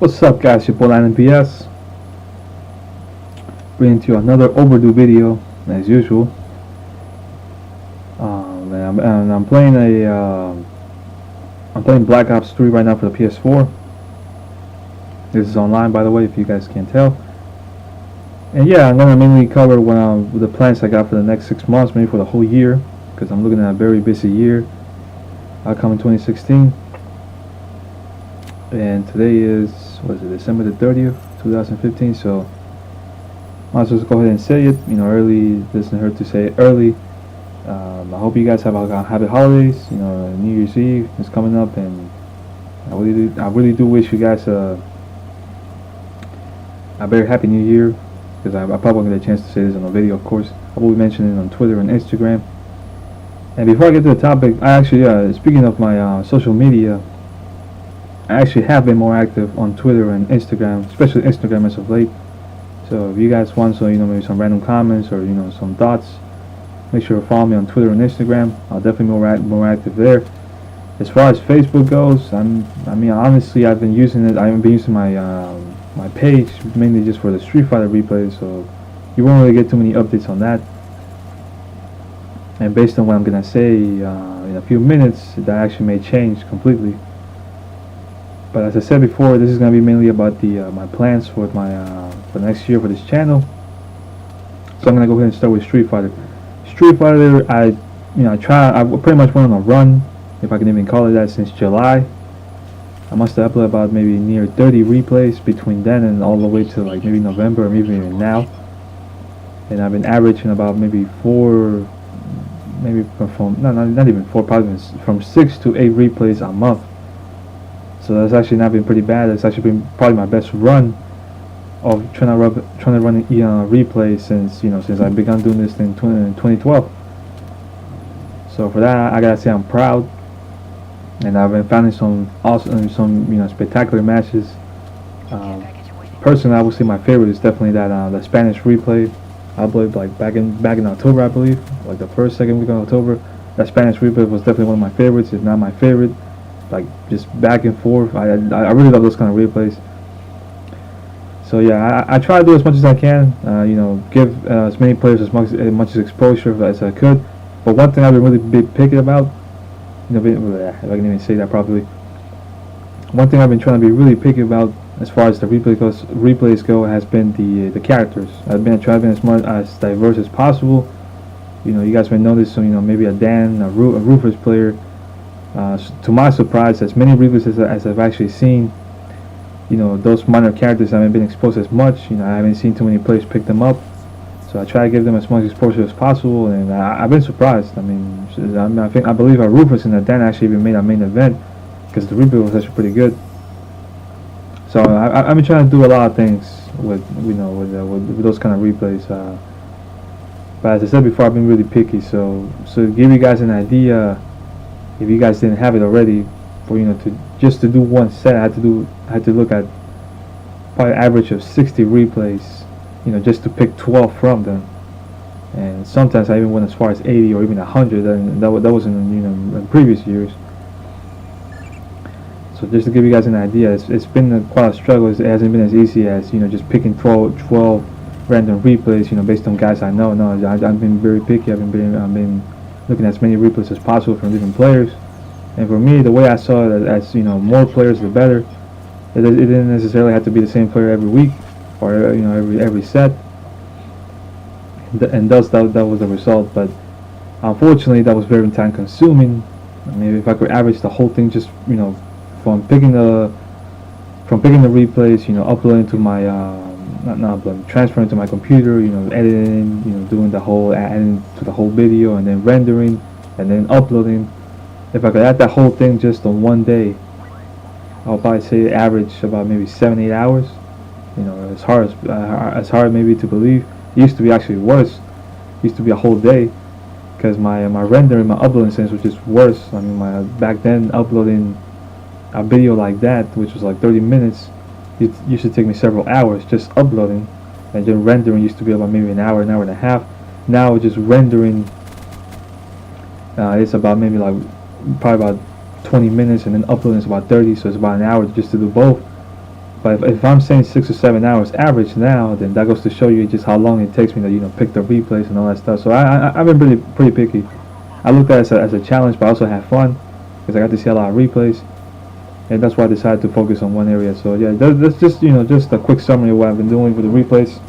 What's up, guys? Your boy LightningBS, bringing to you another overdue video as usual. I'm playing I'm playing Black Ops 3 right now for the PS4. This is online, by the way, if you guys can't tell. And yeah, I'm gonna mainly cover the plans I got for the next 6 months, maybe for the whole year, because I'm looking at a very busy year coming 2016. And today is, what is it, December the 30th, 2015, so might as well just go ahead and say it, early. Doesn't hurt to say it early. I hope you guys have happy holidays. New Year's Eve is coming up, and I really do wish you guys a very happy New Year, because I probably won't get a chance to say this on a video, of course. I will be mentioning it on Twitter and Instagram. And before I get to the topic, I actually, speaking of my social media, I actually have been more active on Twitter and Instagram, especially Instagram as of late. So if you guys want maybe some random comments or some thoughts, make sure to follow me on Twitter and Instagram. I'll definitely be more active there. As far as Facebook goes, honestly, I've been using it. I've been using my my page mainly just for the Street Fighter replays, so you won't really get too many updates on that. And based on what I'm gonna say in a few minutes, that actually may change completely. But as I said before, this is going to be mainly about my plans for for next year for this channel. So I'm going to go ahead and start with Street Fighter. Street Fighter, I pretty much went on a run, if I can even call it that, since July. I must have uploaded about maybe near 30 replays between then and all the way to like maybe November or maybe even now. And I've been averaging about maybe not even 4, probably from 6 to 8 replays a month. So that's actually not been pretty bad. It's actually been probably my best run of trying to run replays since I began doing this in 2012. So for that, I gotta say I'm proud, and I've been finding some awesome, spectacular matches. Personally, I would say my favorite is definitely that the Spanish replay. I believe like back in October, I believe, like the second week of October. That Spanish replay was definitely one of my favorites, if not my favorite. Like just back and forth. I really love those kind of replays. So yeah, I try to do as much as I can. Give as many players as much exposure as I could. But one thing I've been really picky about, if I can even say that properly. One thing I've been trying to be really picky about as far as the replays go has been the characters. I've been trying to be as diverse as possible. You guys may notice maybe a Dan, a Rufus player. To my surprise, as many replays as I've actually seen, those minor characters haven't been exposed as much. I haven't seen too many players pick them up, so I try to give them as much exposure as possible, and I've been surprised. I believe Rufus and Dan actually even made a main event because the replay was actually pretty good. So I've been trying to do a lot of things with those kind of replays. But as I said before, I've been really picky. So to give you guys an idea, if you guys didn't have it already, for to do one set, I had to look at probably an average of 60 replays, just to pick 12 from them. And sometimes I even went as far as 80 or even 100, and that was in previous years. So just to give you guys an idea, it's been quite a struggle. It hasn't been as easy as just picking 12 random replays, based on guys I know. No, I've been very picky. I've been looking at as many replays as possible from different players. And for me, the way I saw it, as more players the better. It didn't necessarily have to be the same player every week or every set. And thus that was the result. But unfortunately, that was very time consuming. If I could average the whole thing, just from picking the replays, uploading to my not uploading, transferring to my computer, editing, doing the whole, adding to the whole video, and then rendering, and then uploading. If I could add that whole thing just on one day, I'll probably say average about maybe 7-8 hours. As hard maybe to believe. It used to be actually worse. It used to be a whole day, because my rendering, my uploading sense was just worse. Back then, uploading a video like that, which was like 30 minutes, it used to take me several hours just uploading, and then rendering used to be about maybe an hour and a half. Now just rendering, it's about maybe probably about 20 minutes, and then uploading is about 30, so it's about an hour just to do both. But if I'm saying 6 or 7 hours average now, then that goes to show you just how long it takes me to pick the replays and all that stuff. So I've been pretty picky. I looked at it as a challenge, but I also have fun because I got to see a lot of replays, and that's why I decided to focus on one area. So yeah, that's just just a quick summary of what I've been doing with the replays.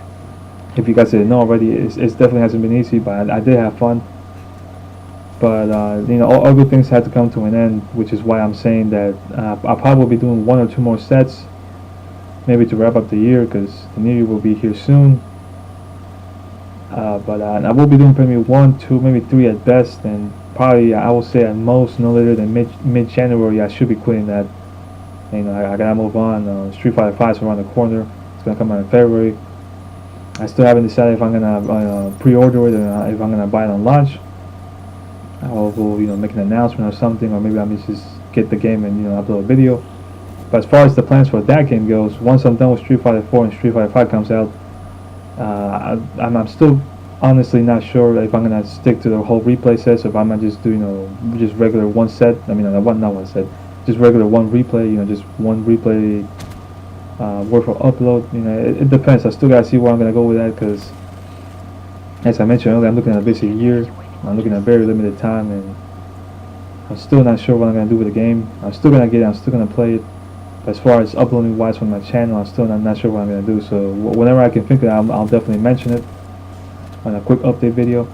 If you guys didn't know already, it definitely hasn't been easy, but I did have fun. But all good things had to come to an end, which is why I'm saying that I'll probably be doing 1 or 2 more sets, maybe to wrap up the year, because the new year will be here soon. But I will be doing maybe 1, 2, maybe 3 at best, and probably I will say at most no later than mid January I should be quitting that. I gotta move on. Street Fighter 5 is around the corner. It's gonna come out in February. I still haven't decided if I'm gonna pre-order it or if I'm gonna buy it on launch. I will make an announcement or something, or maybe I may just get the game and upload a video. But as far as the plans for that game goes, once I'm done with Street Fighter 4 and Street Fighter 5 comes out, I'm still honestly not sure if I'm gonna stick to the whole replay set, so if I'm gonna just do just regular one set. I mean, not one set, just regular one replay. Just one replay worth of upload. It depends. I still gotta see where I'm gonna go with that, because as I mentioned earlier, I'm looking at a busy year. I'm looking at very limited time, and I'm still not sure what I'm gonna do with the game. I'm still gonna get it. I'm still gonna play it. But as far as uploading wise from my channel, I'm still not sure what I'm gonna do. So whenever I can think of it, I'll definitely mention it on a quick update video.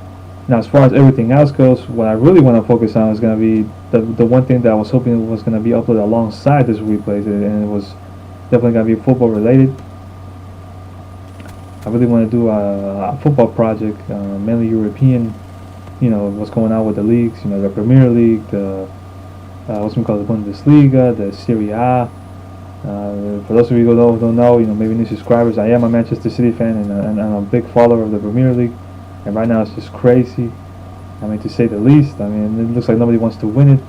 Now, as far as everything else goes, what I really want to focus on is gonna be the one thing that I was hoping was gonna be uploaded alongside this replays, and it was definitely gonna be football related. I really want to do a football project, mainly European. What's going on with the leagues. The Premier League, the what's it called, the Bundesliga, the Serie A. For those of you who don't know, maybe new subscribers, I am a Manchester City fan, and I'm a big follower of the Premier League. And right now it's just crazy. I mean, to say the least. I mean, it looks like nobody wants to win it.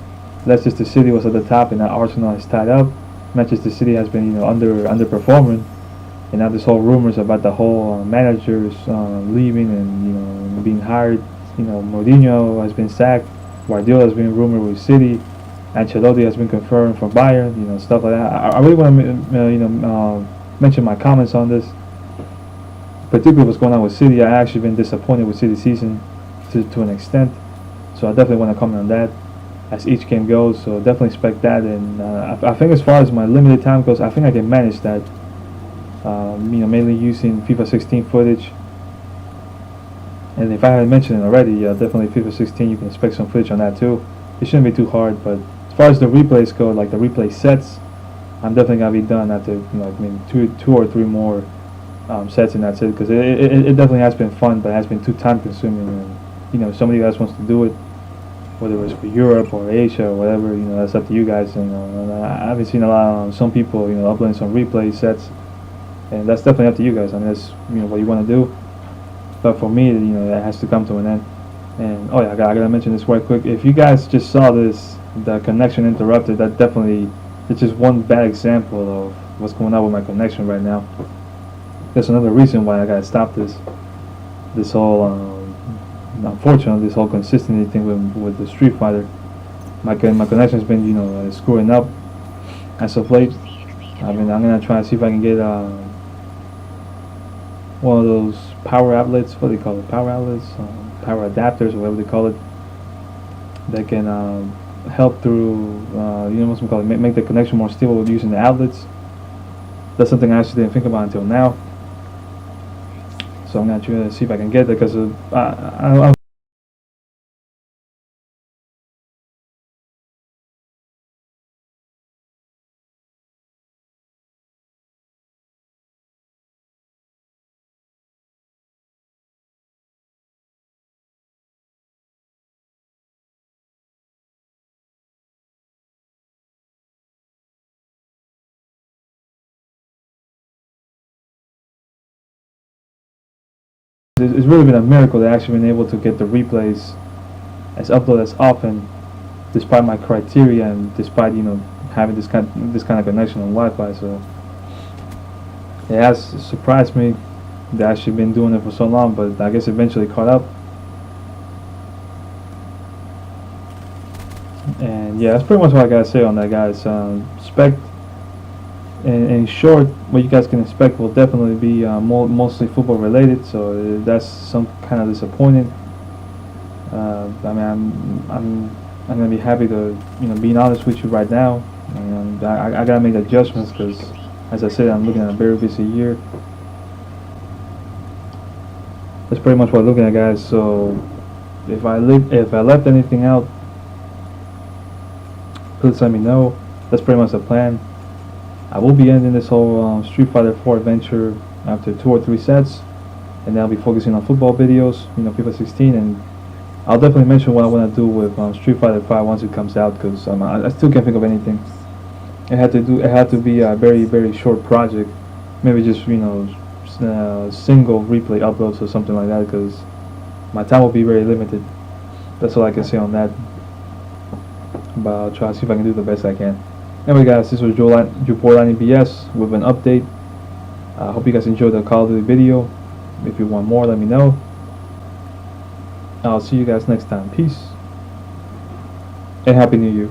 Leicester City was at the top, and now Arsenal is tied up. Manchester City has been underperforming, and now this whole rumors about the whole managers leaving and being hired. Mourinho has been sacked. Guardiola has been rumored with City. Ancelotti has been confirmed for Bayern. Stuff like that. I really want to mention my comments on this, particularly what's going on with City. I actually been disappointed with City's season to an extent, so I definitely want to comment on that as each game goes. So definitely expect that, and I think as far as my limited time goes, I think I can manage that. Mainly using FIFA 16 footage. And if I haven't mentioned it already, definitely FIFA 16, you can expect some footage on that too. It shouldn't be too hard, but as far as the replays go, like the replay sets, I'm definitely gonna be done after two or three more sets, and that's it. Because it definitely has been fun, but it has been too time consuming. And somebody else wants to do it, whether it's for Europe or Asia or whatever. That's up to you guys. And I've been seeing a lot of some people uploading some replay sets, and that's definitely up to you guys. I mean, that's what you want to do. But for me, it has to come to an end. And oh yeah, I gotta mention this right quick. If you guys just saw this, the connection interrupted, it's just one bad example of what's going on with my connection right now. That's another reason why I gotta stop this whole unfortunately, this whole consistency thing with the Street Fighter. My connection's been screwing up as of late. I mean, I'm gonna try to see if I can get one of those power outlets. What do they call it? Power outlets, power adapters, or whatever they call it. That can help through, what's it called? Make the connection more stable with using the outlets. That's something I actually didn't think about until now. So I'm gonna try to see if I can get that, because I it's really been a miracle that I've actually been able to get the replays as uploaded as often, despite my criteria and despite having this kind of connection on Wi-Fi. So it has surprised me that I've actually been doing it for so long, but I guess eventually caught up. And yeah, that's pretty much what I gotta say on that, guys. Expect And in short, what you guys can expect will definitely be mostly football related. So that's some kind of disappointing. I mean, I'm gonna be happy to, being honest with you right now. And I gotta make adjustments because, as I said, I'm looking at a very busy year. That's pretty much what I'm looking at, guys. So if I left anything out, please let me know. That's pretty much the plan. I will be ending this whole Street Fighter 4 adventure after 2 or 3 sets, and then I'll be focusing on football videos, FIFA 16, and I'll definitely mention what I want to do with Street Fighter 5 once it comes out, because I still can't think of anything. It had to be a very very short project, maybe just single replay uploads or something like that, because my time will be very limited. That's all I can say on that. But I'll try to see if I can do the best I can. Anyway, guys, this was your boy LightningBS with an update. I hope you guys enjoyed the Call of Duty video. If you want more, let me know. I'll see you guys next time. Peace and Happy New Year.